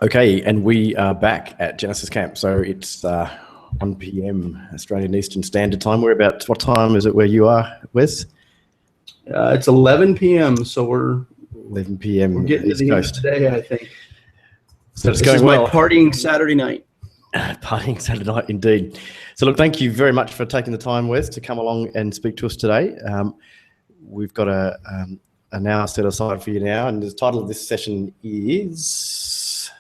Okay, and we are back at Genesis Camp. So it's 1 p.m. Australian Eastern Standard Time. We're about, what time is it where you are, Wes? It's 11 p.m. So we're 11 p.m. We're getting East to the Coast. end of the day, I think. So it's this going is well. My partying Saturday night. Partying Saturday night, indeed. So look, thank you very much for taking the time, Wes, to come along and speak to us today. We've got an hour set aside for you now, and the title of this session is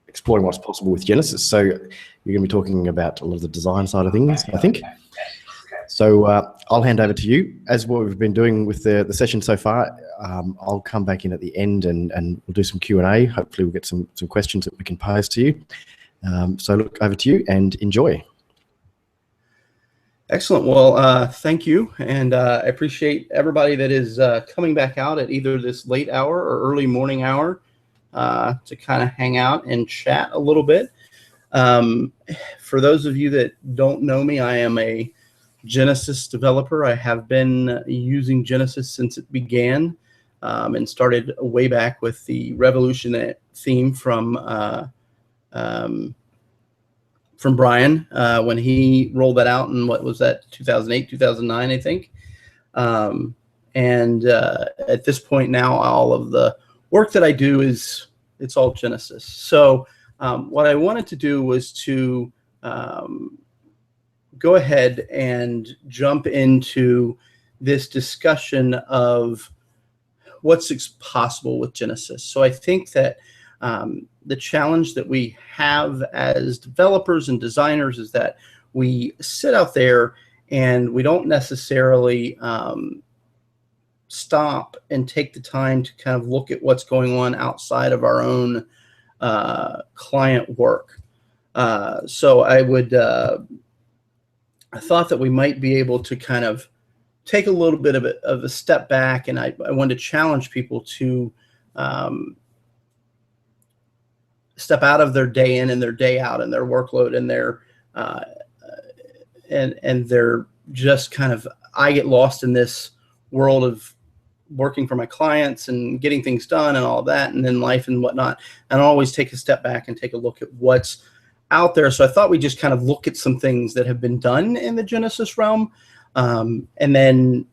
Exploring What's Possible with Genesis. So you're going to be talking about a lot of the design side of things, I think. So I'll hand over to you. As what we've been doing with the session so far, I'll come back in at the end and we'll do some Q&A. Hopefully we'll get some questions that we can pose to you. So look, over to you and enjoy. Excellent. Well, thank you. And I appreciate everybody that is coming back out at either this late hour or early morning hour to kind of hang out and chat a little bit. For those of you that don't know me, I am a Genesis developer. I have been using Genesis since it began and started way back with the Revolution theme from Brian when he rolled that out in, what was that, 2008, 2009, I think. And at this point now, all of the work that I do it's all Genesis. So what I wanted to do was to go ahead and jump into this discussion of what's possible with Genesis. So I think that the challenge that we have as developers and designers is that we sit out there and we don't necessarily stop and take the time to kind of look at what's going on outside of our own client work. So I thought that we might be able to kind of take a little bit of a step back, and I wanted to challenge people to step out of their day in and their day out and their workload and their and they're just kind of, I get lost in this world of working for my clients and getting things done and all of that, and then life and whatnot, and I always take a step back and take a look at what's out there. So I thought we'd just kind of look at some things that have been done in the Genesis realm, and then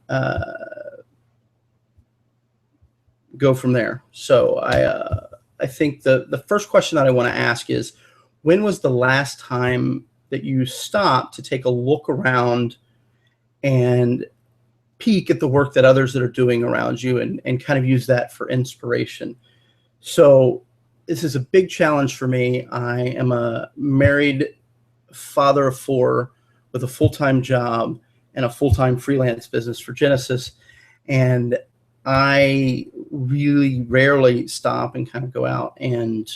go from there. So I think the first question that I want to ask is, when was the last time that you stopped to take a look around and peek at the work that others that are doing around you and kind of use that for inspiration? So this is a big challenge for me. I am a married father of 4 with a full-time job and a full-time freelance business for Genesis. And I really rarely stop and kind of go out and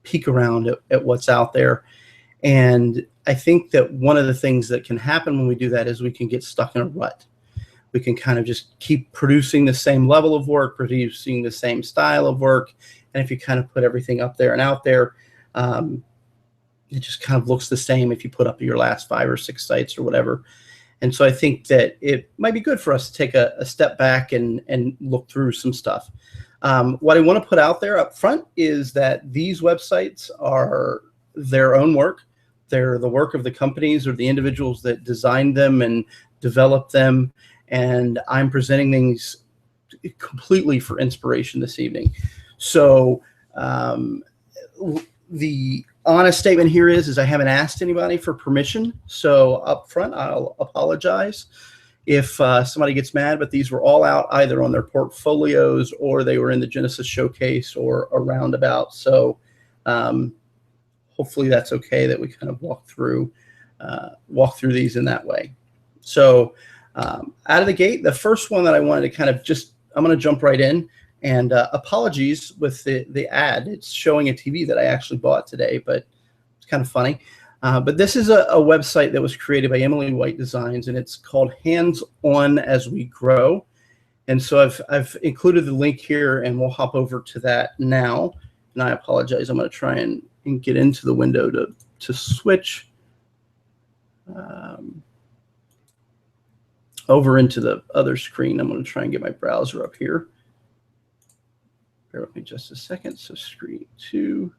peek around at what's out there. And I think that one of the things that can happen when we do that is we can get stuck in a rut. We can kind of just keep producing the same level of work, producing the same style of work. And if you kind of put everything up there and out there, it just kind of looks the same if you put up your last 5 or 6 sites or whatever. And so I think that it might be good for us to take a step back and look through some stuff. What I want to put out there up front is that these websites are their own work. They're the work of the companies or the individuals that designed them and developed them. And I'm presenting things completely for inspiration this evening. So the honest statement here is I haven't asked anybody for permission. So up front, I'll apologize if somebody gets mad, but these were all out either on their portfolios or they were in the Genesis showcase or a roundabout. So hopefully that's okay that we kind of walk through these in that way. So out of the gate, the first one that I wanted to kind of I'm going to jump right in. And apologies with the ad. It's showing a TV that I actually bought today, but it's kind of funny. But this is a website that was created by Emily White Designs, and it's called Hands On As We Grow. And so I've included the link here, and we'll hop over to that now. And I apologize. I'm going to try and get into the window to switch over into the other screen. I'm going to try and get my browser up here. Bear with me just a second. So screen 2.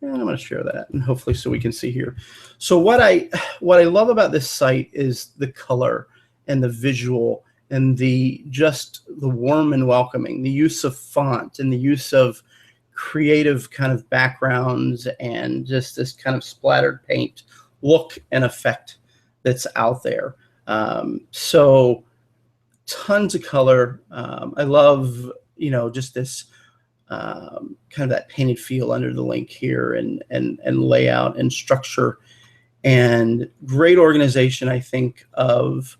And I'm going to share that, and hopefully so we can see here. So what I love about this site is the color and the visual and the warm and welcoming, the use of font and the use of creative kind of backgrounds and just this kind of splattered paint look and effect that's out there. So tons of color. I love, just this kind of that painted feel under the link here, and layout and structure, and great organization, I think, of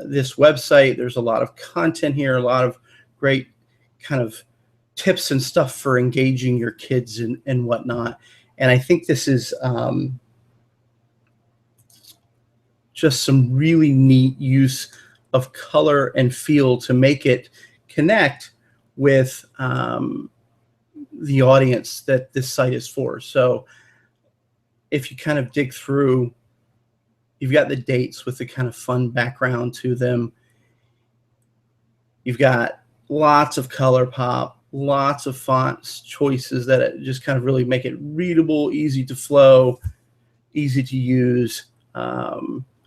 this website. There's a lot of content here, a lot of great kind of tips and stuff for engaging your kids and whatnot. And I think this is just some really neat use of color and feel to make it connect with the audience that this site is for. So if you kind of dig through, you've got the dates with the kind of fun background to them. You've got lots of color pop, lots of fonts choices that just kind of really make it readable, easy to flow, easy to use.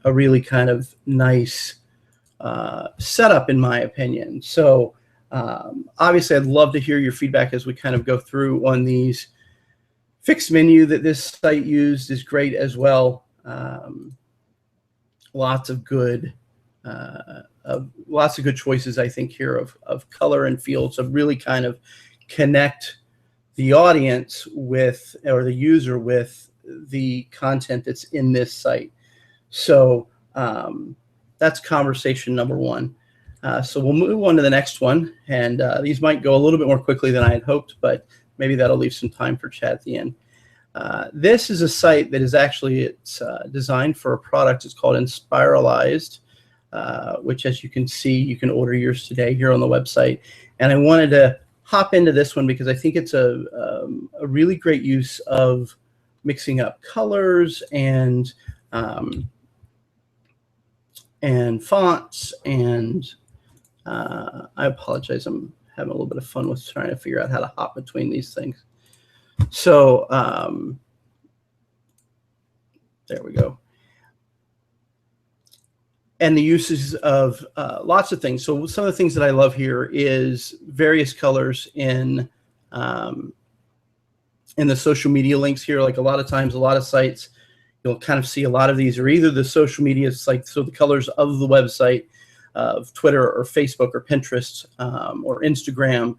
A really kind of nice setup, in my opinion. So obviously, I'd love to hear your feedback as we kind of go through on these. Fixed menu that this site used is great as well. Lots of good choices, I think, here of color and feel to really kind of connect the audience with, or the user with, the content that's in this site. So that's conversation number one. So we'll move on to the next one, and these might go a little bit more quickly than I had hoped, but maybe that'll leave some time for chat at the end. This is a site that is actually, it's designed for a product. It's called Inspiralized, which, as you can see, you can order yours today here on the website. And I wanted to hop into this one because I think it's a really great use of mixing up colors and fonts. And I apologize, I'm having a little bit of fun with trying to figure out how to hop between these things. So there we go. And the uses of lots of things. So some of the things that I love here is various colors in the social media links here. Like a lot of times, a lot of sites, you'll kind of see a lot of these are either the social media sites, so the colors of the website, of Twitter or Facebook or Pinterest or Instagram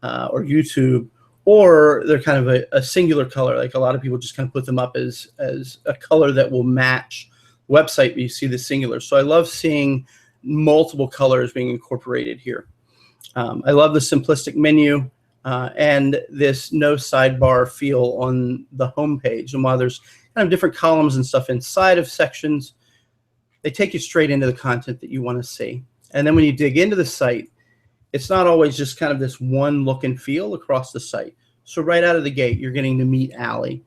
or YouTube, or they're kind of a singular color. Like a lot of people just kind of put them up as a color that will match the website, but you see the singular. So I love seeing multiple colors being incorporated here. I love the simplistic menu and this no sidebar feel on the home page. And while there's kind of different columns and stuff inside of sections, they take you straight into the content that you want to see. And then when you dig into the site, it's not always just kind of this one look and feel across the site. So right out of the gate, you're getting to meet Allie.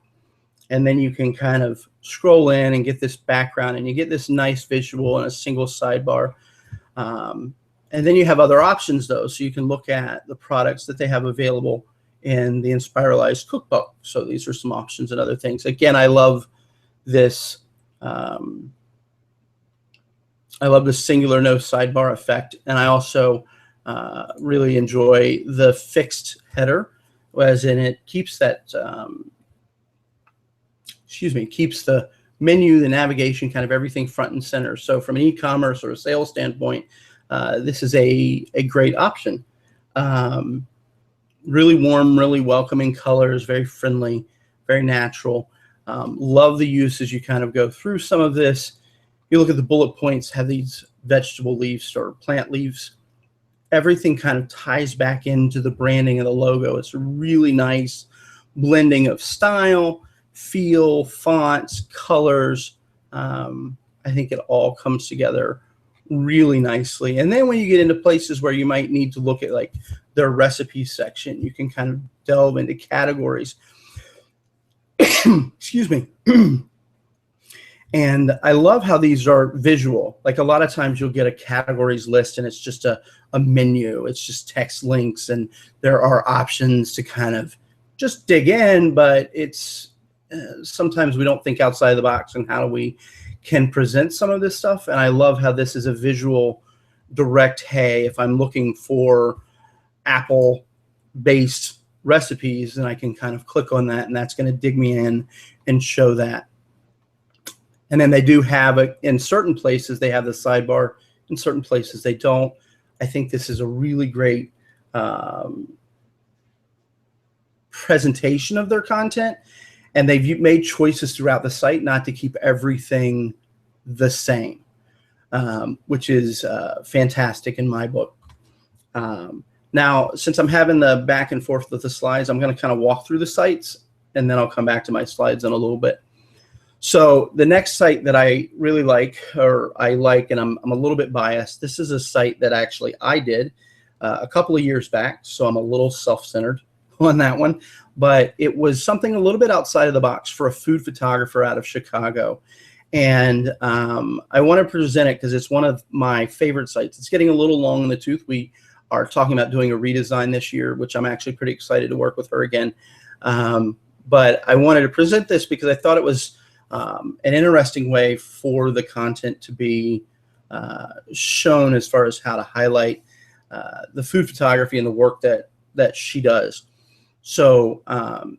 And then you can kind of scroll in and get this background, and you get this nice visual and a single sidebar. And then you have other options, though. So you can look at the products that they have available in the Inspiralized cookbook. So these are some options and other things. Again, I love this. I love the singular no sidebar effect. And I also really enjoy the fixed header, as in it keeps that, keeps the menu, the navigation, kind of everything front and center. So from an e-commerce or a sales standpoint, this is a great option. Really warm, really welcoming colors, very friendly, very natural. Love the use as you kind of go through some of this. You look at the bullet points, have these vegetable leaves or plant leaves. Everything kind of ties back into the branding of the logo. It's a really nice blending of style, feel, fonts, colors. I think it all comes together really nicely. And then when you get into places where you might need to look at like their recipe section, you can kind of delve into categories. Excuse me. And I love how these are visual. Like a lot of times you'll get a categories list and it's just a menu. It's just text links, and there are options to kind of just dig in, but it's sometimes we don't think outside the box on how we can present some of this stuff. And I love how this is a visual direct, hey, if I'm looking for apple-based recipes, then I can kind of click on that, and that's going to dig me in and show that. And then they do have, in certain places, they have the sidebar. In certain places, they don't. I think this is a really great presentation of their content. And they've made choices throughout the site not to keep everything the same, which is fantastic in my book. Now, since I'm having the back and forth with the slides, I'm going to kind of walk through the sites, and then I'll come back to my slides in a little bit. So the next site that I really like, and I'm a little bit biased, this is a site that actually I did a couple of years back, so I'm a little self-centered on that one. But it was something a little bit outside of the box for a food photographer out of Chicago. And I want to present it because it's one of my favorite sites. It's getting a little long in the tooth. We are talking about doing a redesign this year, which I'm actually pretty excited to work with her again. But I wanted to present this because I thought it was an interesting way for the content to be shown as far as how to highlight the food photography and the work that she does. So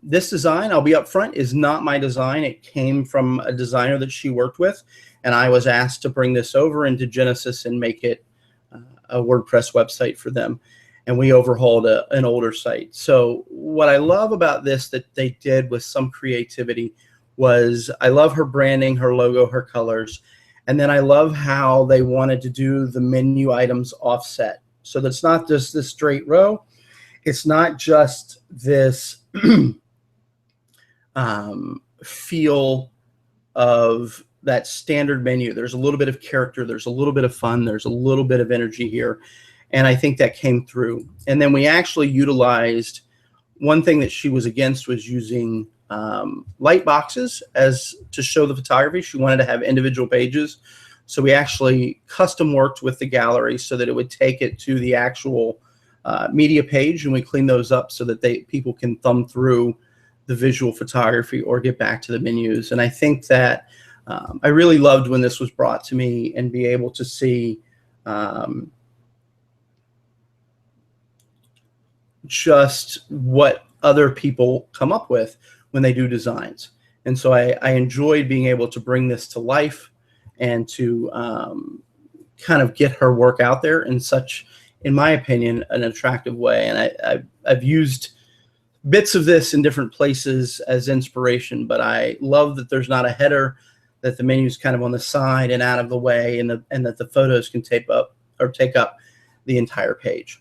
this design, I'll be upfront, is not my design. It came from a designer that she worked with, and I was asked to bring this over into Genesis and make it a WordPress website for them. And we overhauled an older site. So what I love about this that they did with some creativity was, I love her branding, her logo, her colors. And then I love how they wanted to do the menu items offset. So that's not just this straight row. It's not just this feel of that standard menu. There's a little bit of character. There's a little bit of fun. There's a little bit of energy here. And I think that came through. And then we actually utilized, one thing that she was against was using light boxes to show the photography. She wanted to have individual pages. So we actually custom worked with the gallery so that it would take it to the actual media page, and we clean those up so that people can thumb through the visual photography or get back to the menus. And I think that I really loved when this was brought to me and be able to see just what other people come up with when they do designs. And so I enjoyed being able to bring this to life and to kind of get her work out there in such, in my opinion, an attractive way. And I've used bits of this in different places as inspiration, but I love that there's not a header, that the menu's kind of on the side and out of the way, and that the photos can take up the entire page.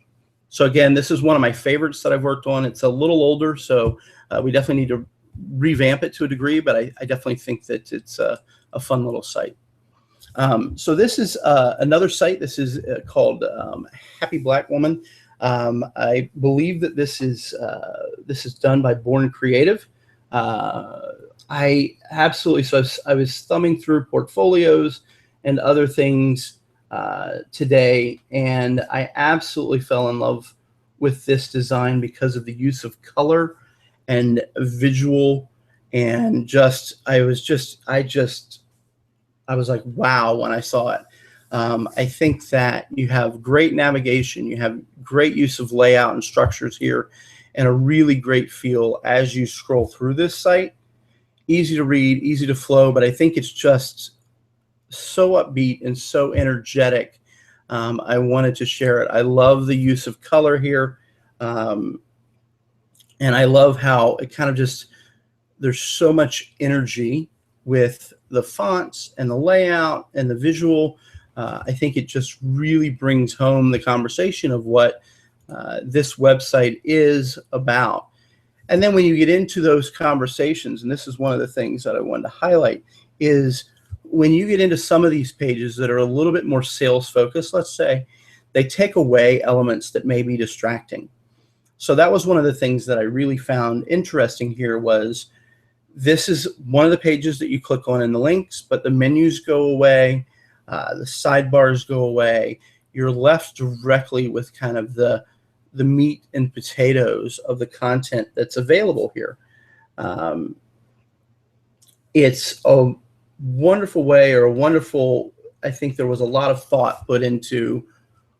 So again, this is one of my favorites that I've worked on. It's a little older, so we definitely need to revamp it to a degree, but I definitely think that it's a fun little site. So this is another site. This is called Happy Black Woman. I believe that this is done by Born Creative. I absolutely, so I was thumbing through portfolios and other things today, and I absolutely fell in love with this design because of the use of color and visual, and I was like, wow, when I saw it. I think that you have great navigation, you have great use of layout and structures here, and a really great feel as you scroll through this site. Easy to read, easy to flow, but I think it's just so upbeat and so energetic. I wanted to share it. I love the use of color here. And I love how it kind of just, there's so much energy with the fonts and the layout and the visual. I think it just really brings home the conversation of what this website is about. And then when you get into those conversations, and this is one of the things that I wanted to highlight, is when you get into some of these pages that are a little bit more sales focused, let's say, they take away elements that may be distracting. So that was one of the things that I really found interesting here was, this is one of the pages that you click on in the links, but the menus go away, the sidebars go away. You're left directly with kind of the the meat and potatoes of the content that's available here. It's a wonderful way, or a wonderful, I think there was a lot of thought put into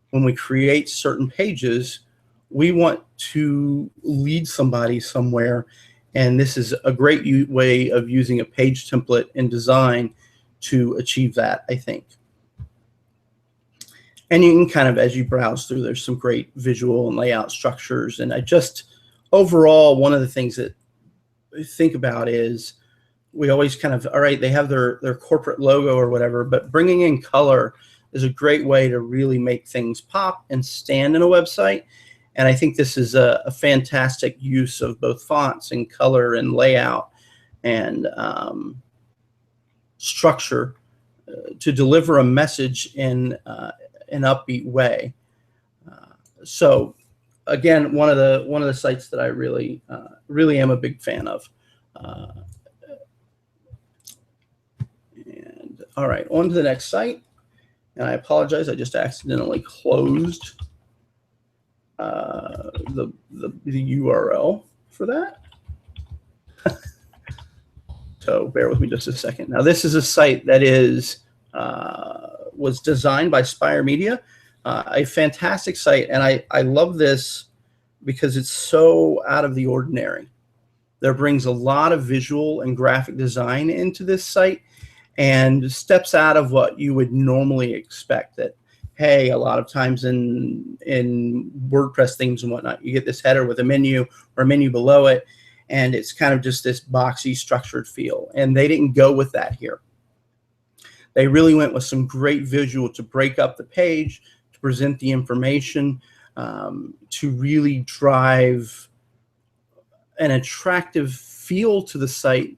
when we create certain pages, we want to lead somebody somewhere. And this is a great way of using a page template in design to achieve that, I think. And you can kind of, as you browse through, there's some great visual and layout structures. And overall, one of the things that I think about is we always kind of, all right, they have their corporate logo or whatever, but bringing in color is a great way to really make things pop and stand in a website. And I think this is a fantastic use of both fonts and color and layout and structure to deliver a message in an upbeat way. So again, one of the sites that I really am a big fan of. And all right, on to the next site. And I apologize, I just accidentally closed the URL for that. So bear with me just a second. Now this is a site that was designed by Spire Media, a fantastic site, and I love this because it's so out of the ordinary. There brings a lot of visual and graphic design into this site and steps out of what you would normally expect. That, hey, a lot of times in WordPress themes and whatnot, you get this header with a menu or a menu below it, and it's kind of just this boxy structured feel. And they didn't go with that here. They really went with some great visual to break up the page, to present the information, to really drive an attractive feel to the site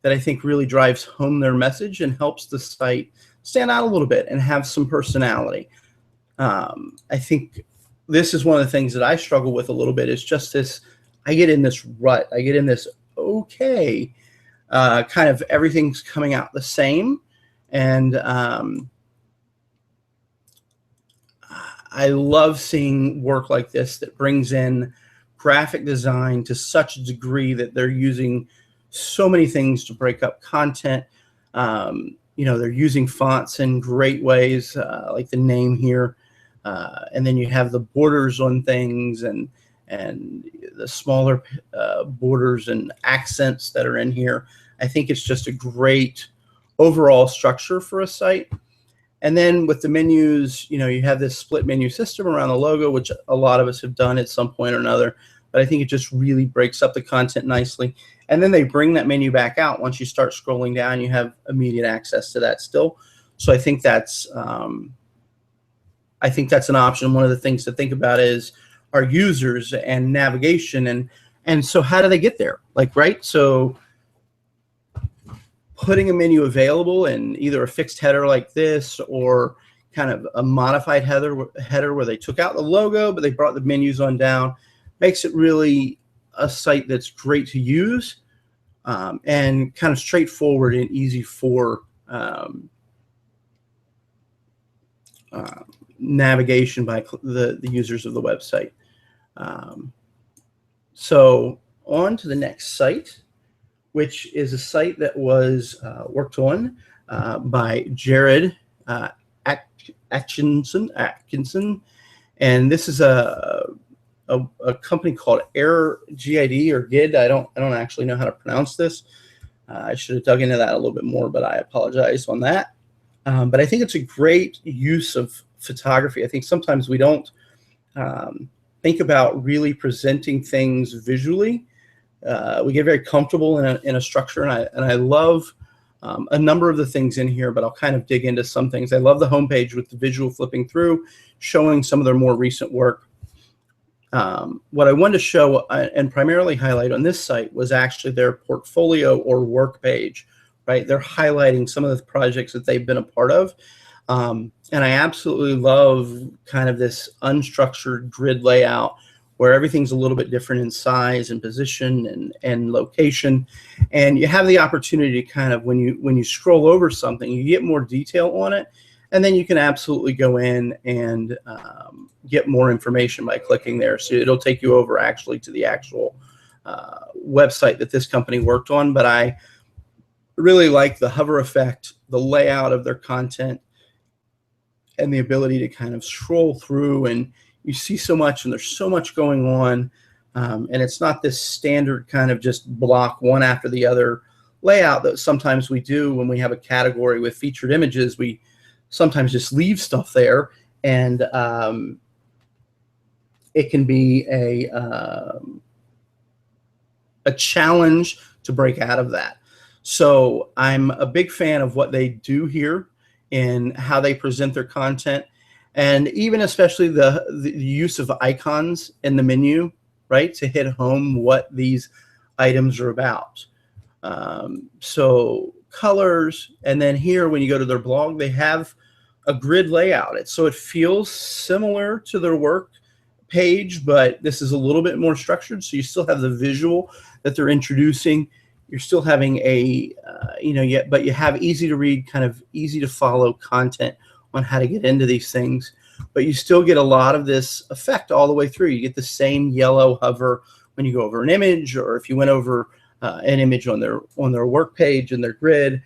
that I think really drives home their message and helps the site stand out a little bit and have some personality. I think this is one of the things that I struggle with a little bit, is just this, I get in this rut. I get in this, okay, kind of everything's coming out the same. And I love seeing work like this that brings in graphic design to such a degree that they're using so many things to break up content. They're using fonts in great ways, like the name here. And then you have the borders on things and the smaller borders and accents that are in here. I think it's just a great overall structure for a site. And then with the menus, you have this split menu system around the logo, which a lot of us have done at some point or another. But I think it just really breaks up the content nicely. And then they bring that menu back out. Once you start scrolling down, you have immediate access to that still. So I think that's an option. One of the things to think about is our users and navigation, and so how do they get there? Right? So putting a menu available in either a fixed header like this, or kind of a modified header where they took out the logo but they brought the menus on down, makes it really a site that's great to use, and kind of straightforward and easy for navigation by the users of the website. So on to the next site, which is a site that was worked on by Jared Atkinson, and this is a company called AirGID or GID. I don't actually know how to pronounce this. I should have dug into that a little bit more, but I apologize on that. But I think it's a great use of photography. I think sometimes we don't think about really presenting things visually. We get very comfortable in a structure, and I love a number of the things in here, but I'll kind of dig into some things. I love the homepage with the visual flipping through, showing some of their more recent work. What I wanted to show and primarily highlight on this site was actually their portfolio or work page, right? They're highlighting some of the projects that they've been a part of. And I absolutely love kind of this unstructured grid layout where everything's a little bit different in size and position and location. And you have the opportunity to kind of, when you scroll over something, you get more detail on it. And then you can absolutely go in and get more information by clicking there. So it'll take you over actually to the actual website that this company worked on. But I really like the hover effect, the layout of their content, and the ability to kind of scroll through, and you see so much, and there's so much going on. And it's not this standard kind of just block one after the other layout that sometimes we do when we have a category with featured images. We sometimes just leave stuff there, and it can be a challenge to break out of that. So I'm a big fan of what they do here in how they present their content, and even especially the use of icons in the menu, right, to hit home what these items are about. So colors, and then here when you go to their blog, they have a grid layout. So it feels similar to their work page, but this is a little bit more structured. So you still have the visual that they're introducing. You're still having a, but you have easy to read, kind of easy to follow content on how to get into these things. But you still get a lot of this effect all the way through. You get the same yellow hover when you go over an image, or if you went over an image on their work page and their grid.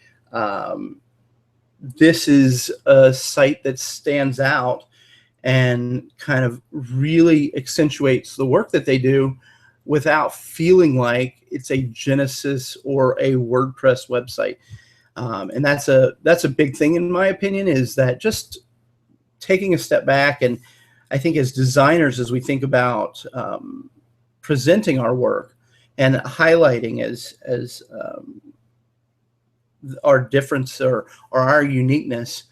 This is a site that stands out and kind of really accentuates the work that they do without feeling like it's a Genesis or a WordPress website. And that's a big thing, in my opinion, is that just taking a step back. And I think as designers, as we think about presenting our work and highlighting as our difference or our uniqueness,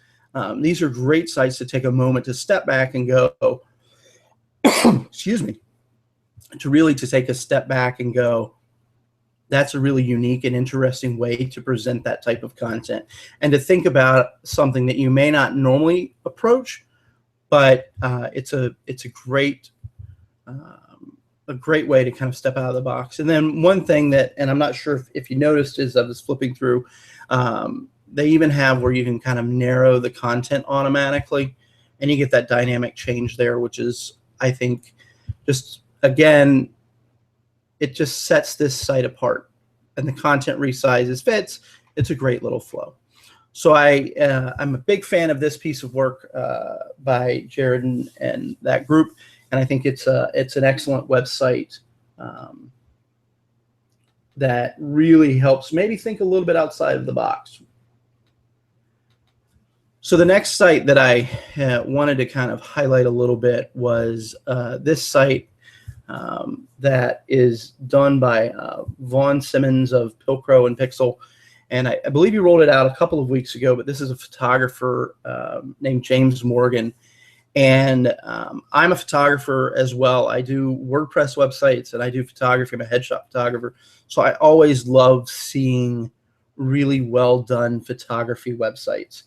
these are great sites to take a moment to step back and go, excuse me, to take a step back and go, that's a really unique and interesting way to present that type of content, and to think about something that you may not normally approach, but it's a great way to kind of step out of the box. And then one thing that, and I'm not sure if you noticed, is I was flipping through, they even have where you can kind of narrow the content automatically, and you get that dynamic change there, which is, I think, just, again, it just sets this site apart. And the content resizes, fits. It's a great little flow. So I'm a big fan of this piece of work by Jared and that group, and I think it's an excellent website that really helps maybe think a little bit outside of the box. So the next site that I wanted to kind of highlight a little bit was this site that is done by Vaughn Simmons of Pilcrow and Pixel. And I believe you rolled it out a couple of weeks ago, but this is a photographer named James Morgan. And I'm a photographer as well. I do WordPress websites and I do photography. I'm a headshot photographer. So I always love seeing really well done photography websites.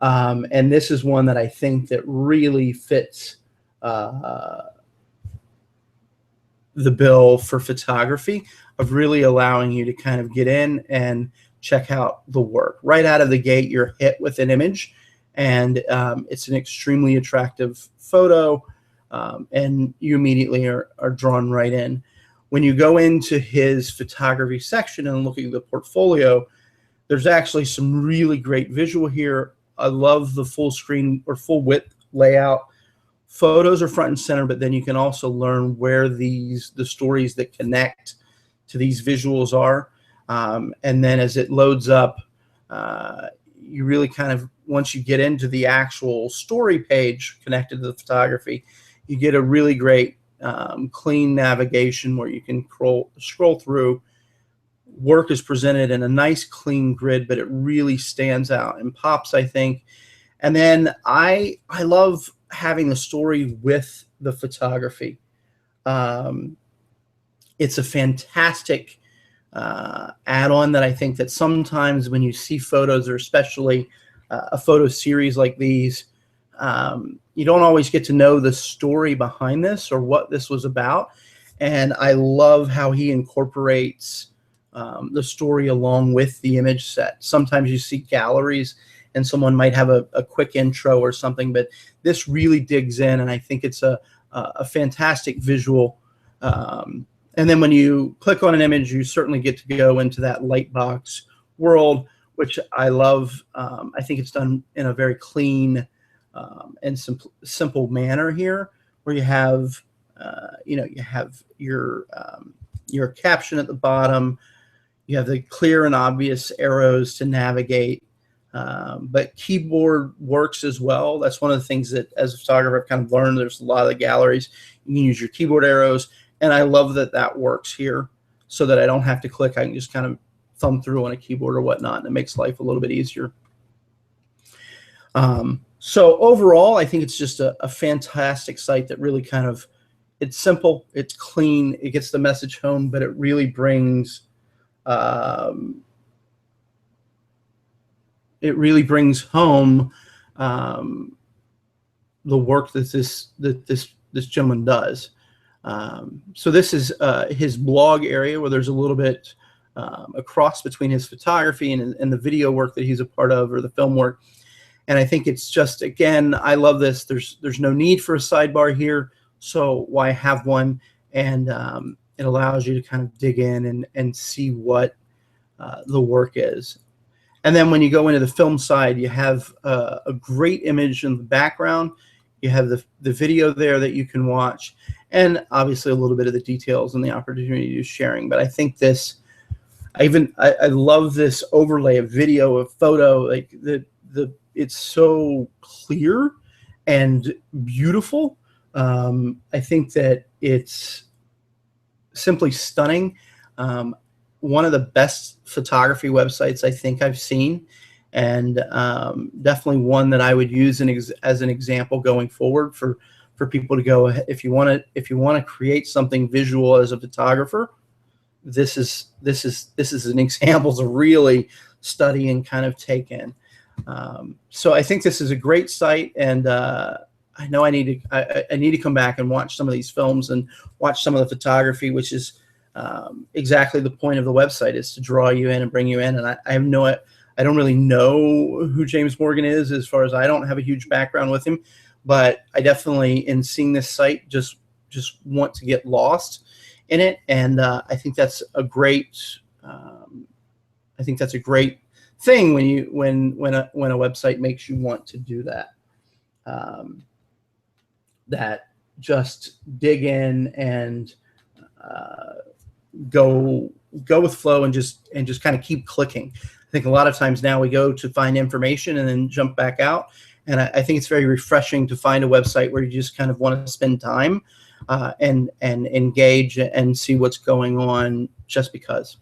And this is one that I think that really fits the bill for photography, of really allowing you to kind of get in and check out the work. Right out of the gate, you're hit with an image, and it's an extremely attractive photo, and you immediately are drawn right in. When you go into his photography section and look at the portfolio, there's actually some really great visual here. I love the full screen or full width layout. Photos are front and center, but then you can also learn where the stories that connect to these visuals are. And then as it loads up, you really kind of, once you get into the actual story page connected to the photography, you get a really great clean navigation where you can scroll through. Work is presented in a nice clean grid, but it really stands out and pops, I think. And then I love having the story with the photography. It's a fantastic add-on that I think that sometimes when you see photos, or especially a photo series like these, you don't always get to know the story behind this or what this was about. And I love how he incorporates the story along with the image set. Sometimes you see galleries and someone might have a quick intro or something, but this really digs in, and I think it's a fantastic visual. And then when you click on an image, you certainly get to go into that lightbox world, which I love. I think it's done in a very clean and simple manner here, where you have, you have your caption at the bottom. You have the clear and obvious arrows to navigate, but keyboard works as well. That's one of the things that, as a photographer, I've kind of learned. There's a lot of the galleries you can use your keyboard arrows, and I love that that works here, so that I don't have to click. I can just kind of thumb through on a keyboard or whatnot, and it makes life a little bit easier. So overall, I think it's just a fantastic site that really kind of, it's simple, it's clean, it gets the message home, but it really brings home the work that this gentleman does. So this is his blog area, where there's a little bit a cross between his photography and the video work that he's a part of, or the film work. And I think it's just, again, I love this. There's no need for a sidebar here, so why have one? And it allows you to kind of dig in and see what the work is. And then when you go into the film side, you have a great image in the background. You have the video there that you can watch, and obviously a little bit of the details and the opportunity to sharing. But I think this, I love this overlay of video, of photo, like it's so clear and beautiful. I think that it's simply stunning. One of the best photography websites I think I've seen, and definitely one that I would use as an example going forward for people to go, if you want to create something visual as a photographer, this is an example to really study and kind of take in. So I think this is a great site, and I know I need to come back and watch some of these films and watch some of the photography, which is exactly the point of the website, is to draw you in and bring you in. And I don't really know who James Morgan is, as far as I don't have a huge background with him, but I definitely, in seeing this site, just want to get lost in it. And I think that's a great thing when a website makes you want to do that. That just dig in and go with flow and just kind of keep clicking. I think a lot of times now we go to find information and then jump back out. And I think it's very refreshing to find a website where you just kind of want to spend time and engage and see what's going on, just because.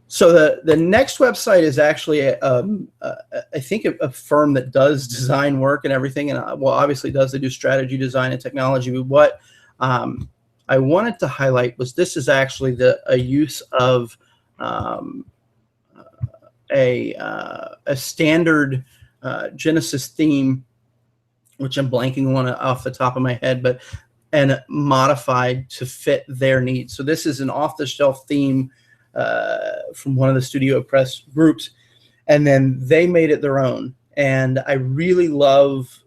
So the next website is actually, I think, a firm that does design work and everything, and well, obviously does. They do strategy, design, and technology. But what I wanted to highlight was, this is actually a use of a standard Genesis theme, which I'm blanking on off the top of my head, and modified to fit their needs. So this is an off-the-shelf theme from one of the Studio Press groups, and then they made it their own. And I really love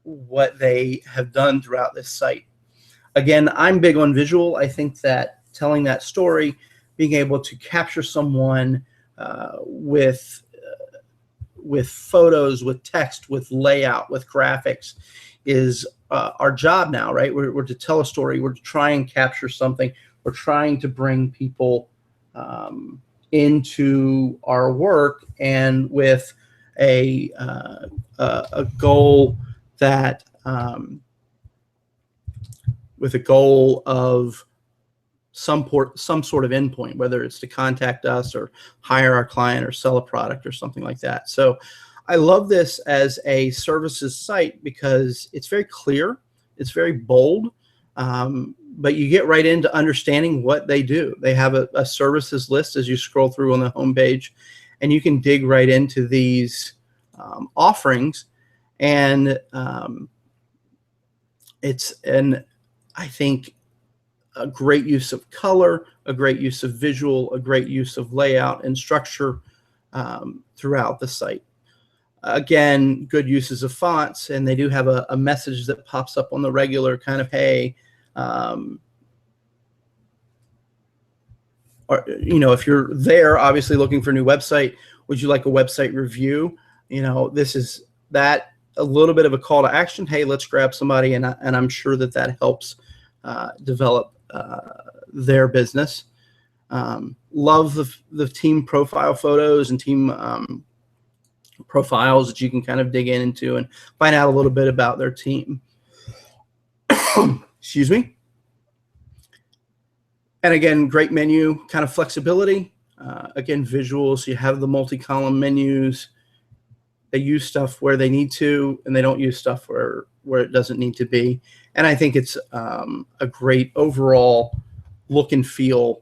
what they have done throughout this site. Again, I'm big on visual. I think that telling that story, being able to capture someone with photos, with text, with layout, with graphics, is our job now, right? We're to tell a story. We're to try and capture something. We're trying to bring people into our work, and with a goal that of some sort of endpoint, whether it's to contact us or hire our client or sell a product or something like that. So I love this as a services site because it's very clear, it's very bold, but you get right into understanding what they do. They have a services list as you scroll through on the homepage, and you can dig right into these offerings. And I think, a great use of color, a great use of visual, a great use of layout and structure. throughout the site. Again, good uses of fonts, and they do have a message that pops up on the regular, kind of, hey, or, you know, if you're there, obviously looking for a new website, would you like a website review? You know, this is that a little bit of a call to action. Hey, let's grab somebody, and I'm sure that helps develop their business. Love the team profile photos and team profiles that you can kind of dig into and find out a little bit about their team. Excuse me. And again, great menu, kind of flexibility. Again, visuals. You have the multi-column menus. They use stuff where they need to, and they don't use stuff where it doesn't need to be. And I think it's a great overall look and feel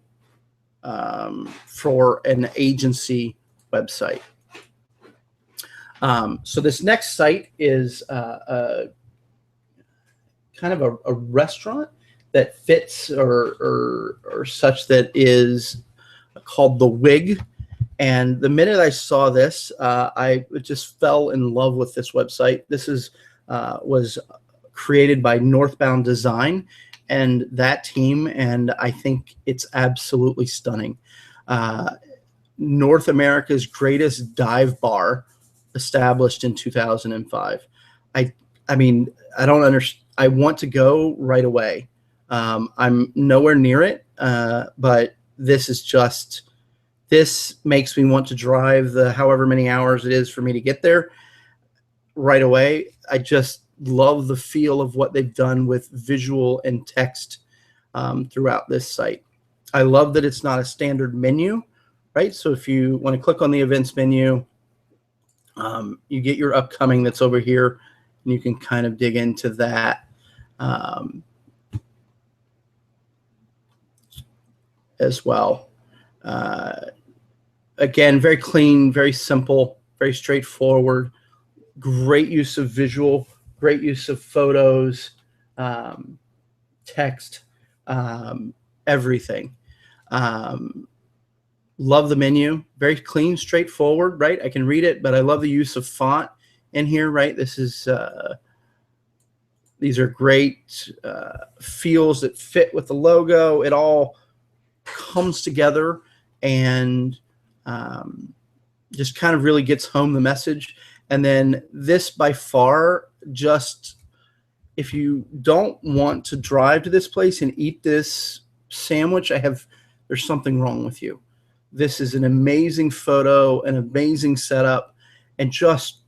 for an agency website. So this next site is kind of a restaurant that fits or such, that is called The Wig. And the minute I saw this, I just fell in love with this website. This was created by Northbound Design and that team, and I think it's absolutely stunning. North America's greatest dive bar, established in 2005. I mean, I don't understand. I want to go right away. I'm nowhere near it, but this makes me want to drive the however many hours it is for me to get there right away. I just love the feel of what they've done with visual and text throughout this site. I love that it's not a standard menu, right? So if you want to click on the events menu, you get your upcoming that's over here, and you can kind of dig into that as well. Again, very clean, very simple, very straightforward, great use of visual, great use of photos, text, everything. Love the menu, very clean, straightforward, right? I can read it, but I love the use of font in here, right? This is, these are great feels that fit with the logo. It all comes together and just kind of really gets home the message. And then this, by far, just, if you don't want to drive to this place and eat this sandwich, there's something wrong with you. This is an amazing photo, an amazing setup, and just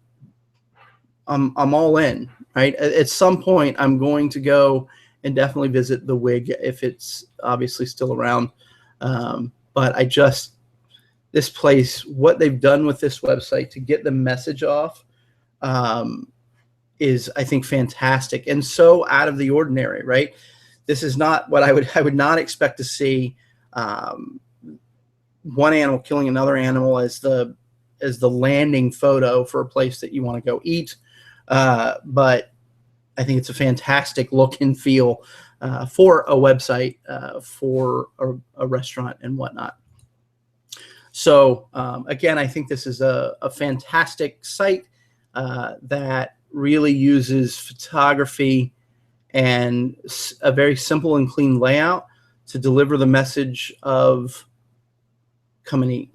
I'm all in, right? At some point, I'm going to go and definitely visit the Wig if it's obviously still around. But this place, what they've done with this website to get the message off is, I think, fantastic and so out of the ordinary, right? This is not what I would not expect to see. One animal killing another animal as the landing photo for a place that you want to go eat. But I think it's a fantastic look and feel for a website, for a restaurant and whatnot. So again, I think this is a fantastic site that really uses photography and a very simple and clean layout to deliver the message of come and eat.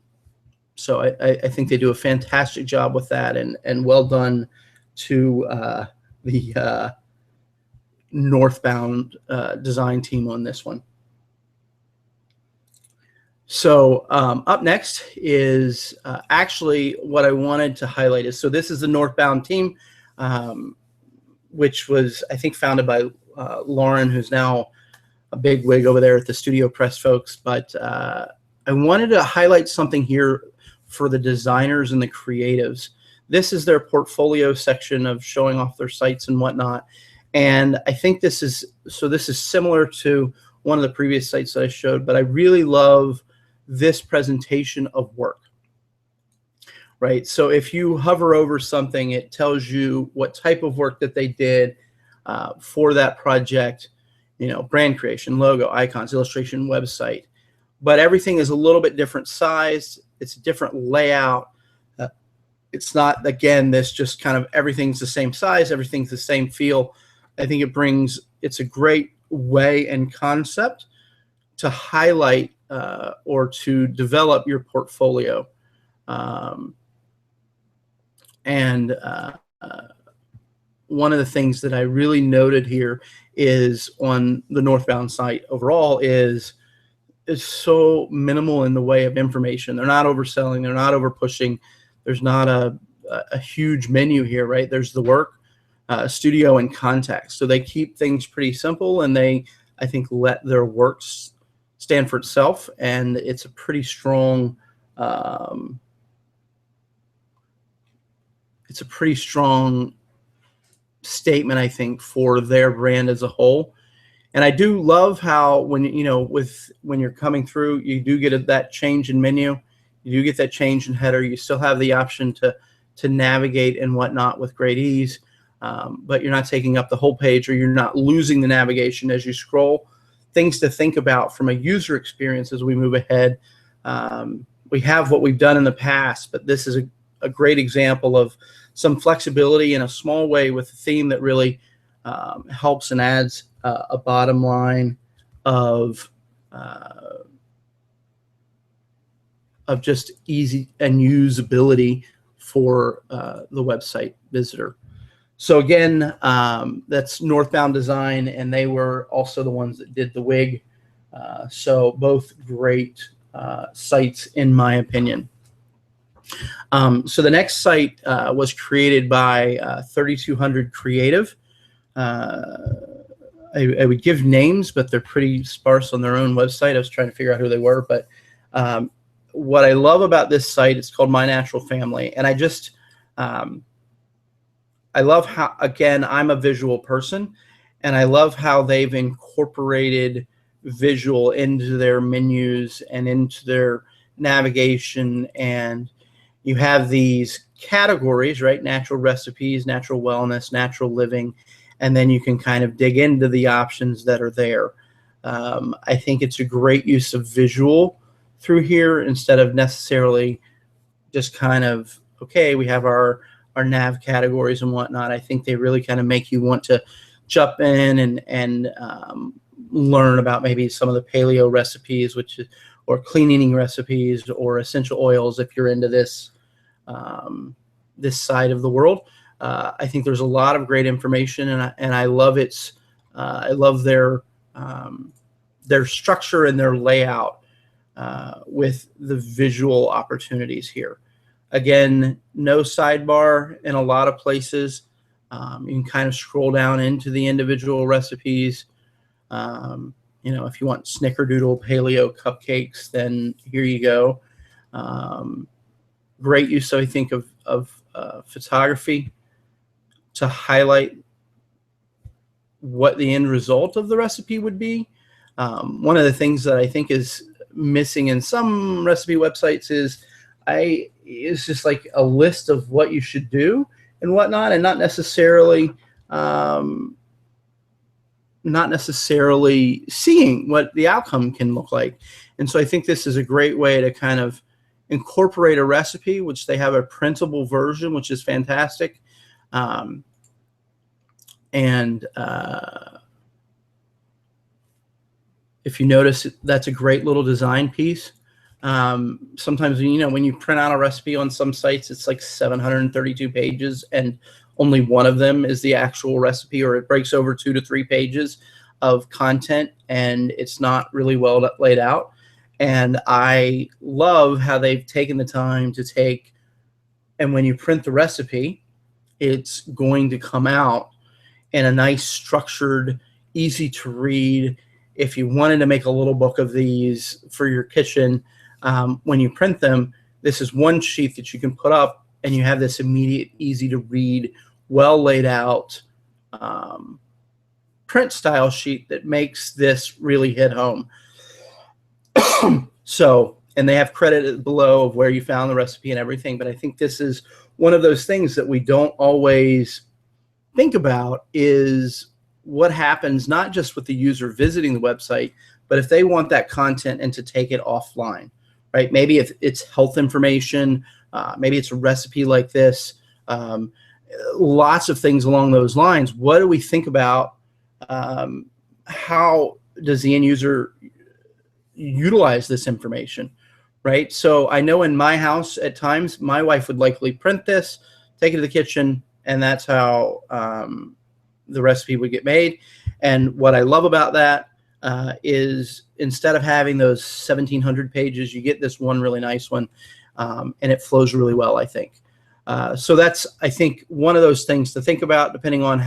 So I think they do a fantastic job with that, and well done to the Northbound design team on this one. So up next is actually what I wanted to highlight is, so this is the Northbound team, which was, I think, founded by Lauren, who's now a big wig over there at the Studio Press folks. But I wanted to highlight something here for the designers and the creatives. This is their portfolio section of showing off their sites and whatnot. And I think this is similar to one of the previous sites that I showed, but I really love this presentation of work, right? So if you hover over something, it tells you what type of work that they did for that project, you know, brand creation, logo, icons, illustration, website. But everything is a little bit different size. It's a different layout. It's not, again, this just kind of everything's the same size, everything's the same feel. I think it's a great way and concept to highlight or to develop your portfolio. One of the things that I really noted here is on the Northbound site overall is so minimal in the way of information. They're not overselling, they're not over pushing. There's not a huge menu here, right? There's the work, studio, and contacts. So they keep things pretty simple, and they, I think, let their works stand for itself. And it's a pretty strong, statement, I think, for their brand as a whole. And I do love how when you're coming through, you do get that change in menu, you do get that change in header. You still have the option to navigate and whatnot with great ease, but you're not taking up the whole page, or you're not losing the navigation as you scroll. Things to think about from a user experience as we move ahead. We have what we've done in the past, but this is a great example of some flexibility in a small way with a theme that really helps and adds a bottom line of just easy and usability for the website visitor. So again, that's Northbound Design, and they were also the ones that did the wig. So both great sites, in my opinion. So the next site was created by 3200 Creative. I would give names, but they're pretty sparse on their own website. I was trying to figure out who they were, but what I love about this site, it's called My Natural Family, and I love how, again, I'm a visual person, and I love how they've incorporated visual into their menus and into their navigation. And you have these categories, right? Natural recipes, natural wellness, natural living, and then you can kind of dig into the options that are there. I think it's a great use of visual through here instead of necessarily just kind of, okay, we have our nav categories and whatnot. I think they really kind of make you want to jump in and learn about maybe some of the paleo recipes, or cleaning recipes, or essential oils if you're into this this side of the world. I think there's a lot of great information, and I love I love their structure and their layout with the visual opportunities here. Again, no sidebar in a lot of places. You can kind of scroll down into the individual recipes. If you want snickerdoodle paleo cupcakes, then here you go. Great use, I think, of photography to highlight what the end result of the recipe would be. One of the things that I think is missing in some recipe websites is just like a list of what you should do and whatnot, and not necessarily seeing what the outcome can look like. And so I think this is a great way to kind of incorporate a recipe, which they have a printable version, which is fantastic. If you notice, that's a great little design piece. Sometimes, when you print out a recipe on some sites, it's like 732 pages, and only one of them is the actual recipe, or it breaks over 2 to 3 pages of content, and it's not really well laid out. And I love how they've taken the time to take, and when you print the recipe, it's going to come out in a nice, structured, easy to read. If you wanted to make a little book of these for your kitchen, when you print them, this is one sheet that you can put up, and you have this immediate, easy to read, well laid out print style sheet that makes this really hit home. So, and they have credit below of where you found the recipe and everything, but I think this is one of those things that we don't always think about, is what happens not just with the user visiting the website, but if they want that content and to take it offline, right? Maybe if it's health information, maybe it's a recipe like this, lots of things along those lines. What do we think about how does the end user utilize this information, right? So I know in my house at times, my wife would likely print this, take it to the kitchen, and that's how the recipe would get made. And what I love about that is instead of having those 1,700 pages, you get this one really nice one, and it flows really well, I think. So that's, I think, one of those things to think about, depending on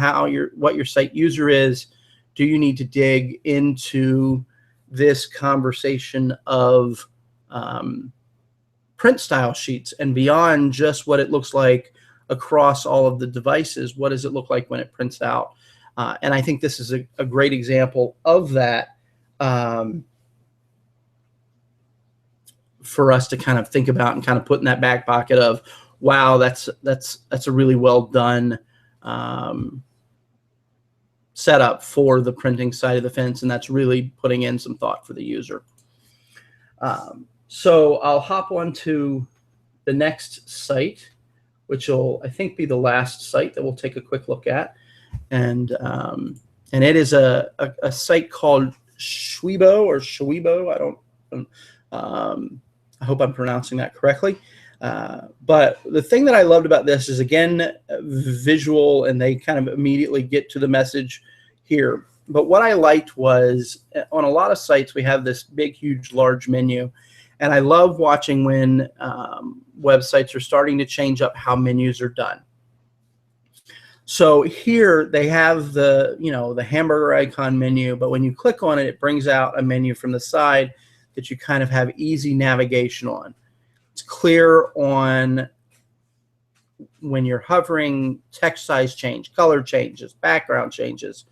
what your site user is. Do you need to dig into this conversation of print style sheets and beyond just what it looks like across all of the devices? What does it look like when it prints out? And I think this is a great example of that for us to kind of think about and kind of put in that back pocket of, wow, that's a really well done setup for the printing side of the fence, and that's really putting in some thought for the user. So I'll hop on to the next site, which will, I think, be the last site that we'll take a quick look at. And it is a site called Shwebo or Shwebo. I hope I'm pronouncing that correctly. But the thing that I loved about this is, again, visual, and they kind of immediately get to the message here. But what I liked was, on a lot of sites, we have this big, huge, large menu. And I love watching when websites are starting to change up how menus are done. So here they have the hamburger icon menu, but when you click on it, it brings out a menu from the side that you kind of have easy navigation on. It's clear on when you're hovering, text size change, color changes, background changes.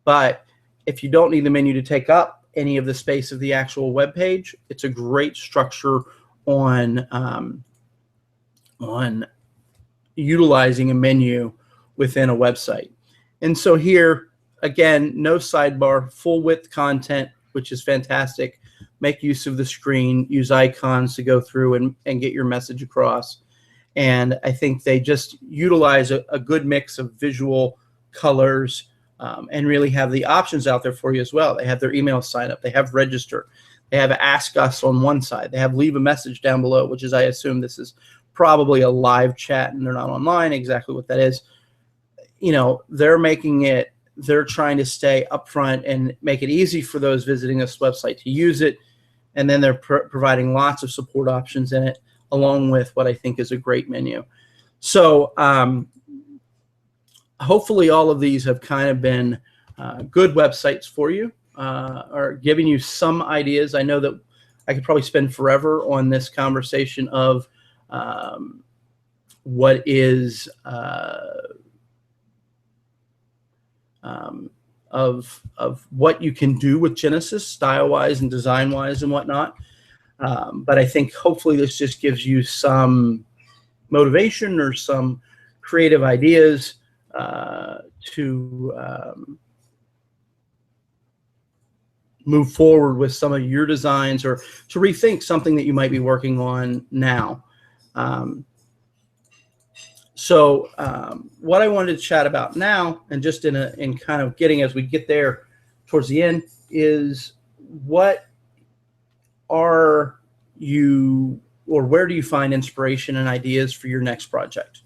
But if you don't need the menu to take up any of the space of the actual web page, it's a great structure on utilizing a menu within a website. And so here, again, no sidebar, full width content, which is fantastic. Make use of the screen, use icons to go through and get your message across. And I think they just utilize a good mix of visual, colors, and really have the options out there for you as well. They have their email sign up, they have register, they have ask us on one side, they have leave a message down below, which is, I assume this is probably a live chat and they're not online, exactly what that is. They're trying to stay upfront and make it easy for those visiting this website to use it. And then they're providing lots of support options in it, along with what I think is a great menu. So hopefully all of these have kind of been good websites for you, or giving you some ideas. I know that I could probably spend forever on this conversation of what is of what you can do with Genesis style-wise and design-wise and whatnot. But I think hopefully this just gives you some motivation or some creative ideas to move forward with some of your designs, or to rethink something that you might be working on now. So what I wanted to chat about now, and just in kind of getting, as we get there towards the end, is what are you, or where do you find inspiration and ideas for your next project,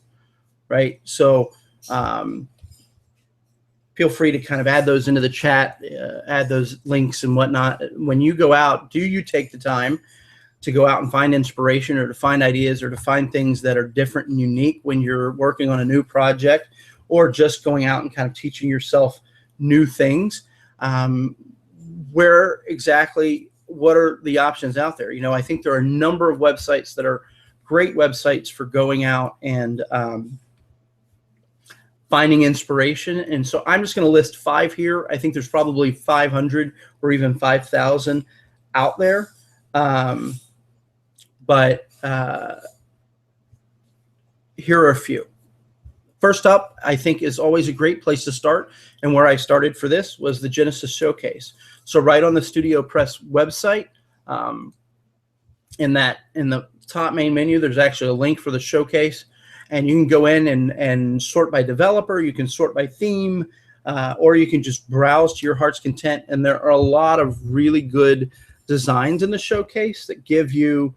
right? So feel free to kind of add those into the chat, add those links and whatnot. When you go out, do you take the time to go out and find inspiration, or to find ideas, or to find things that are different and unique when you're working on a new project, or just going out and kind of teaching yourself new things? Where exactly, what are the options out there? I think there are a number of websites that are great websites for going out and finding inspiration. And so I'm just going to list 5 here. I think there's probably 500 or even 5,000 out there. But here are a few. First up, I think, is always a great place to start, and where I started for this was the Genesis Showcase. So right on the Studio Press website, in the top main menu, there's actually a link for the showcase, and you can go in and sort by developer. You can sort by theme, or you can just browse to your heart's content. And there are a lot of really good designs in the showcase that give you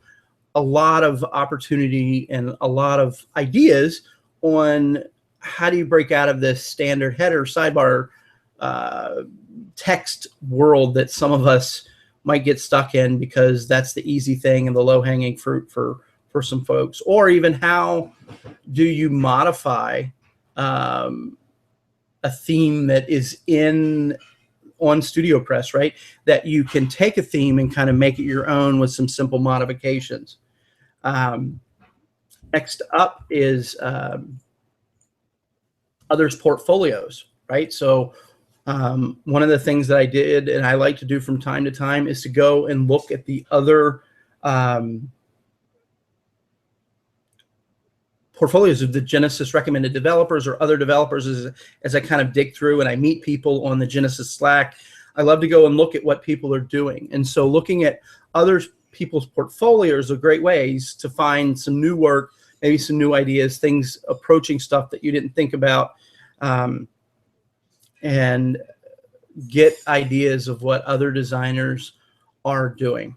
a lot of opportunity and a lot of ideas on how do you break out of this standard header sidebar text world that some of us might get stuck in, because that's the easy thing and the low-hanging fruit for some folks. Or even how do you modify a theme that is on StudioPress, right? That you can take a theme and kind of make it your own with some simple modifications. Next up is others' portfolios, right? So one of the things that I did and I like to do from time to time is to go and look at the other portfolios of the Genesis recommended developers or other developers as I kind of dig through and I meet people on the Genesis Slack. I love to go and look at what people are doing. And so looking at other people's portfolios are great ways to find some new work, maybe some new ideas, things approaching stuff that you didn't think about, and get ideas of what other designers are doing.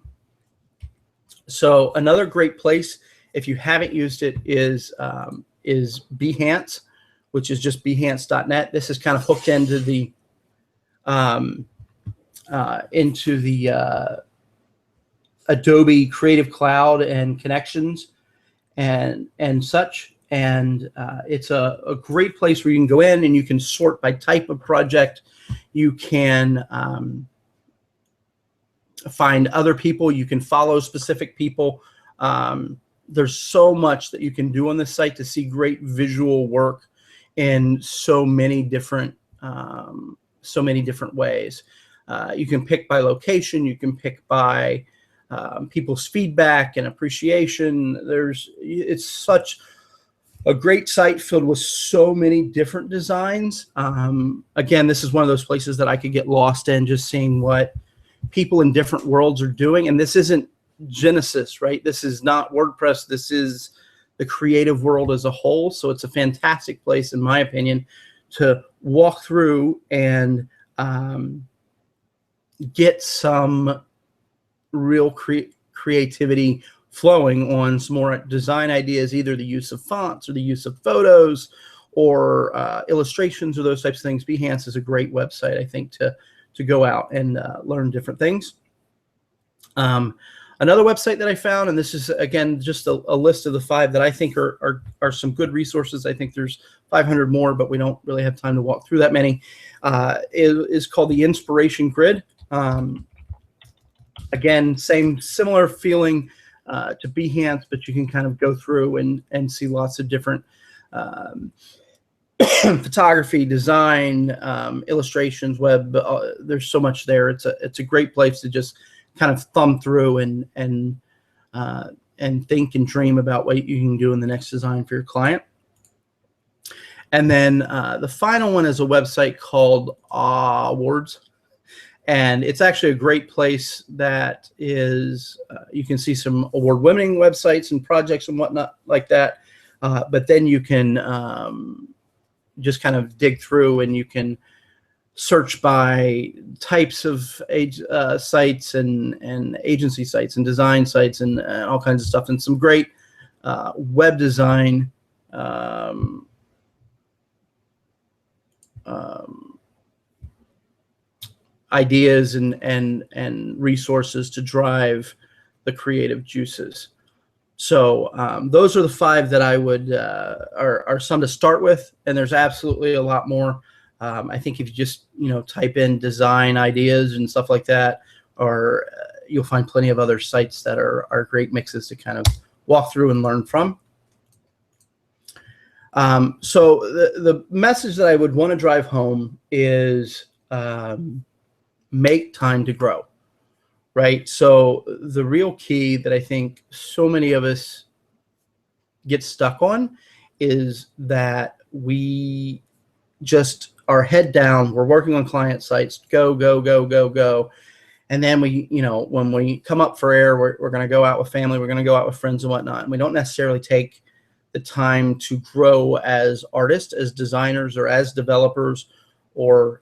So another great place, if you haven't used it, is Behance, which is just behance.net. This is kind of hooked into the Adobe Creative Cloud and connections and such. And it's a great place where you can go in and you can sort by type of project. You can find other people. You can follow specific people. There's so much that you can do on this site to see great visual work in so many different ways. You can pick by location. You can pick by people's feedback and appreciation. It's such a great site filled with so many different designs. Again, this is one of those places that I could get lost in, just seeing what people in different worlds are doing. And this isn't Genesis, right? This is not WordPress. This is the creative world as a whole. So it's a fantastic place, in my opinion, to walk through and get some real creativity flowing on some more design ideas, either the use of fonts or the use of photos or illustrations or those types of things. Behance is a great website, I think, to go out and learn different things. Another website that I found, and this is, again, just a list of the 5 that I think are some good resources. I think there's 500 more, but we don't really have time to walk through that many, is called the Inspiration Grid. Again, similar feeling to Behance, but you can kind of go through and see lots of different photography, design, illustrations, web. There's so much there. It's a great place to just kind of thumb through and think and dream about what you can do in the next design for your client. And then the final one is a website called Awards. And it's actually a great place that is, you can see some award-winning websites and projects and whatnot like that. But then you can just kind of dig through and you can search by types of sites and agency sites and design sites and all kinds of stuff, and some great web design ideas and resources to drive the creative juices. So those are the 5 that I would are some to start with, and there's absolutely a lot more. I think if you just type in design ideas and stuff like that, or you'll find plenty of other sites that are great mixes to kind of walk through and learn from. So the message that I would want to drive home is make time to grow, right? So the real key that I think so many of us get stuck on is that we just are head down. We're working on client sites, go, go, go, go, go. And then when we come up for air, we're going to go out with family, we're going to go out with friends and whatnot. And we don't necessarily take the time to grow as artists, as designers, or as developers, or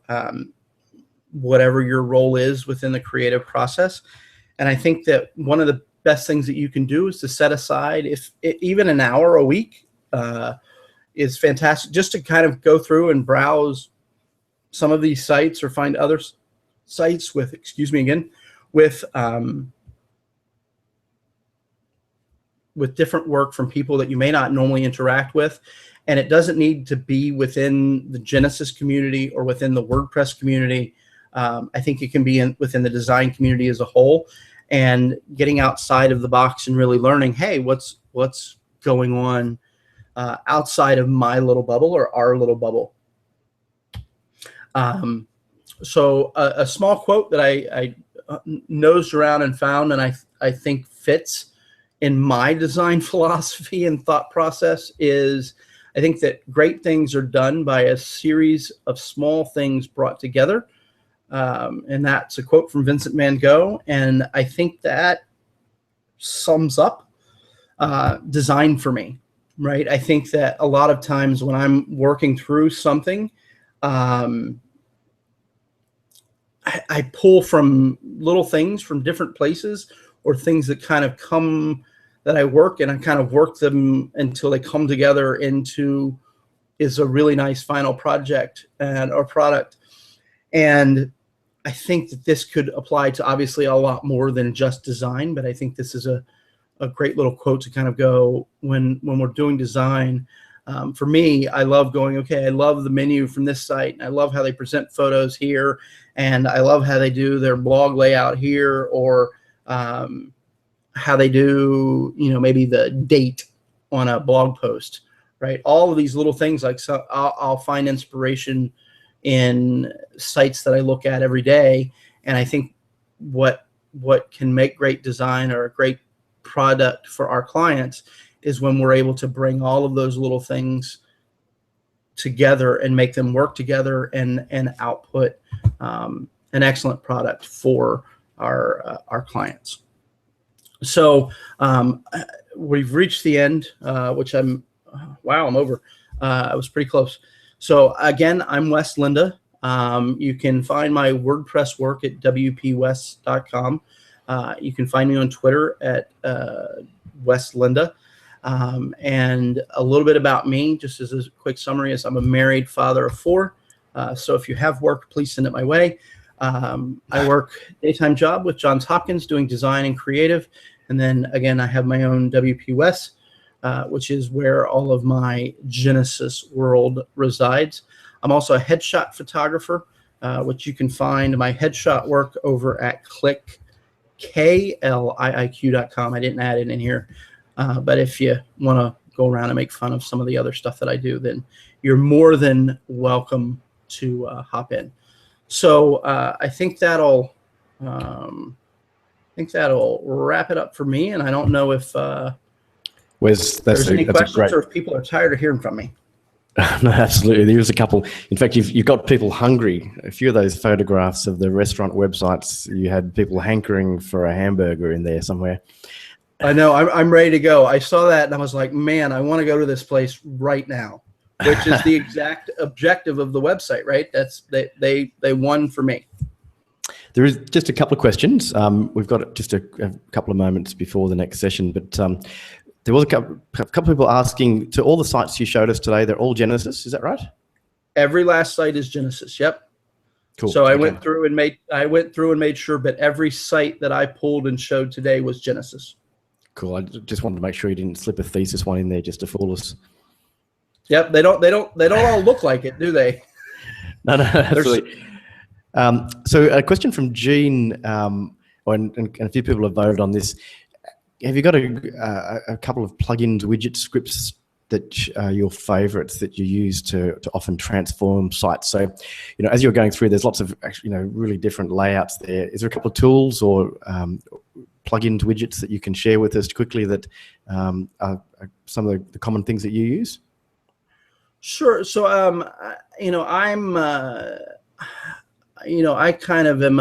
whatever your role is within the creative process. And I think that one of the best things that you can do is to set aside, even an hour a week, is fantastic, just to kind of go through and browse some of these sites or find other sites with, with different work from people that you may not normally interact with. And it doesn't need to be within the Genesis community or within the WordPress community. I think it can be within the design community as a whole, and getting outside of the box and really learning, hey, what's going on outside of my little bubble or our little bubble. So a small quote that I nosed around and found, and I think fits in my design philosophy and thought process, is I think that great things are done by a series of small things brought together. And that's a quote from Vincent Van Gogh. And I think that sums up design for me, right? I think that a lot of times when I'm working through something, I pull from little things from different places, or things that kind of come that I work, and I kind of work them until they come together into is a really nice final project or product. And I think that this could apply to obviously a lot more than just design, but I think this is a great little quote to kind of go when we're doing design. For me, I love going, okay, I love the menu from this site, and I love how they present photos here, and I love how they do their blog layout here, or how they do, maybe the date on a blog post, right? All of these little things, like, so I'll find inspiration in sites that I look at every day. And I think what can make great design or a great product for our clients is when we're able to bring all of those little things together and make them work together and output an excellent product for our clients. So we've reached the end, which I'm over. I was pretty close. So again, I'm Wes Linda. You can find my WordPress work at wpwes.com. You can find me on Twitter at Wes Linda. And a little bit about me, just as a quick summary, is I'm a married father of 4. So if you have work, please send it my way. I work daytime job with Johns Hopkins doing design and creative. And then again, I have my own WP Wes, which is where all of my Genesis world resides. I'm also a headshot photographer, which you can find my headshot work over at kliiq.com. I didn't add it in here. But if you want to go around and make fun of some of the other stuff that I do, then you're more than welcome to hop in. So I think that'll wrap it up for me. And I don't know if there's any questions, or if people are tired of hearing from me. No, absolutely. There's a couple. In fact, you've got people hungry. A few of those photographs of the restaurant websites, you had people hankering for a hamburger in there somewhere. I know. I'm ready to go. I saw that and I was like, man, I want to go to this place right now, which is the exact objective of the website, right? That's they won for me. There is just a couple of questions. We've got just a couple of moments before the next session, but there was a couple of people asking, to all the sites you showed us today, they're all Genesis, is that right? Every last site is Genesis. Yep. Cool. So I went through and made sure that every site that I pulled and showed today was Genesis. Cool. I just wanted to make sure you didn't slip a thesis one in there just to fool us. Yep. They don't all look like it, do they? No, absolutely. So a question from Gene, and a few people have voted on this. Have you got a couple of plugins, widget scripts that are your favorites that you use to often transform sites? So, as you're going through, there's lots of actually, really different layouts there. Is there a couple of tools or plugins, widgets that you can share with us quickly that are some of the common things that you use? Sure. So, I kind of am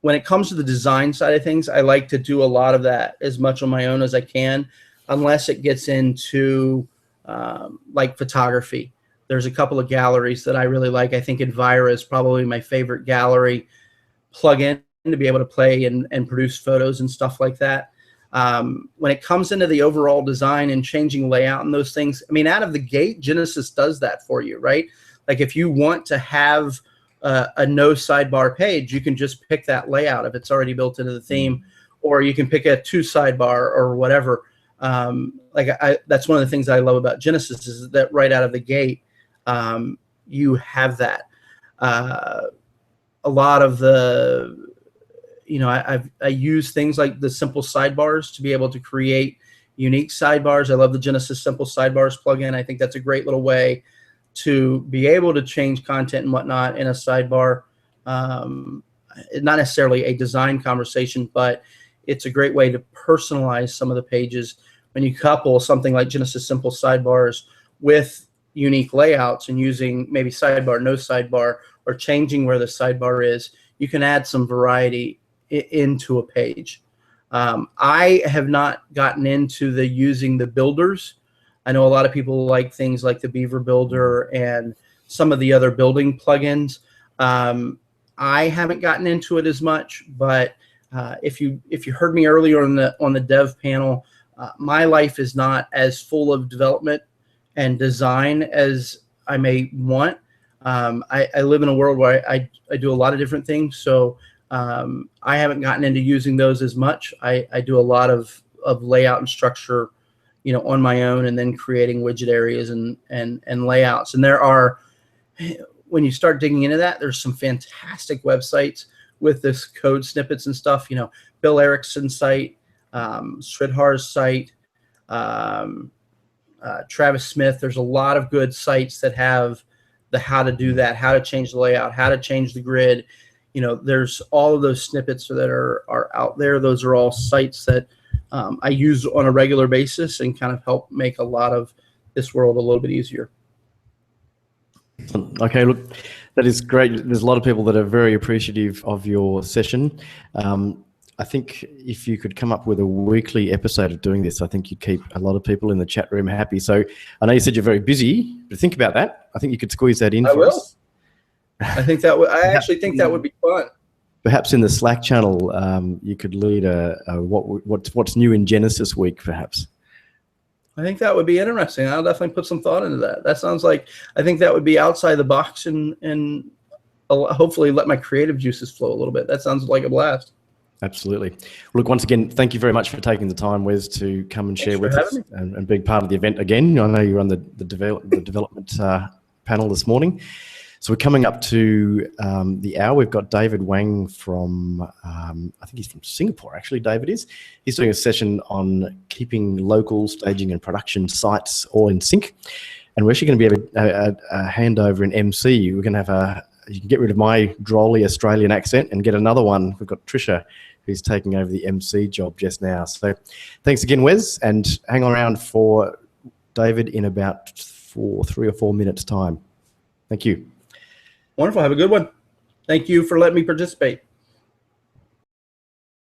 when it comes to the design side of things, I like to do a lot of that as much on my own as I can, unless it gets into like photography. There's a couple of galleries that I really like. I think Envira is probably my favorite gallery plugin to be able to play and produce photos and stuff like that. When it comes into the overall design and changing layout and those things, I mean, out of the gate, Genesis does that for you, right? Like if you want to have a no sidebar page, you can just pick that layout if it's already built into the theme, or you can pick a 2 sidebar or whatever. That's one of the things I love about Genesis is that right out of the gate, you have that. A lot of the, I use things like the simple sidebars to be able to create unique sidebars. I love the Genesis Simple Sidebars plugin. I think that's a great little way to be able to change content and whatnot in a sidebar. Not necessarily a design conversation, but it's a great way to personalize some of the pages when you couple something like Genesis Simple Sidebars with unique layouts and using maybe sidebar, no sidebar, or changing where the sidebar is. You can add some variety into a page. I have not gotten into using the builders. I know a lot of people like things like the Beaver Builder and some of the other building plugins. I haven't gotten into it as much, but if you heard me earlier on the dev panel, my life is not as full of development and design as I may want. I live in a world where I do a lot of different things, so I haven't gotten into using those as much. I do a lot of layout and structure, on my own, and then creating widget areas and layouts. And there are, when you start digging into that, there's some fantastic websites with this code snippets and stuff. Bill Erickson's site, Sridhar's site, Travis Smith. There's a lot of good sites that have the how to do that, how to change the layout, how to change the grid. There's all of those snippets that are out there. Those are all sites that I use on a regular basis and kind of help make a lot of this world a little bit easier. Okay, look, that is great. There's a lot of people that are very appreciative of your session. I think if you could come up with a weekly episode of doing this, I think you'd keep a lot of people in the chat room happy. So I know you said you're very busy, but think about that. I think you could squeeze that in for us. I think that would. I actually think that would be fun. Perhaps in the Slack channel, you could lead a what's new in Genesis week, perhaps. I think that would be interesting. I'll definitely put some thought into that. That sounds like, I think that would be outside the box and hopefully let my creative juices flow a little bit. That sounds like a blast. Absolutely. Look, once again, thank you very much for taking the time, Wes, to come and share with us and being part of the event again. I know you were on the development panel this morning. So we're coming up to the hour. We've got David Wang from, I think he's from Singapore, actually, David is. He's doing a session on keeping local staging and production sites all in sync. And we're actually going to be a handover in MC. We're going to have you can get rid of my drolly Australian accent and get another one. We've got Trisha, who's taking over the MC job just now. So thanks again, Wes, and hang on around for David in about 3 or 4 minutes' time. Thank you. Wonderful. Have a good one. Thank you for letting me participate.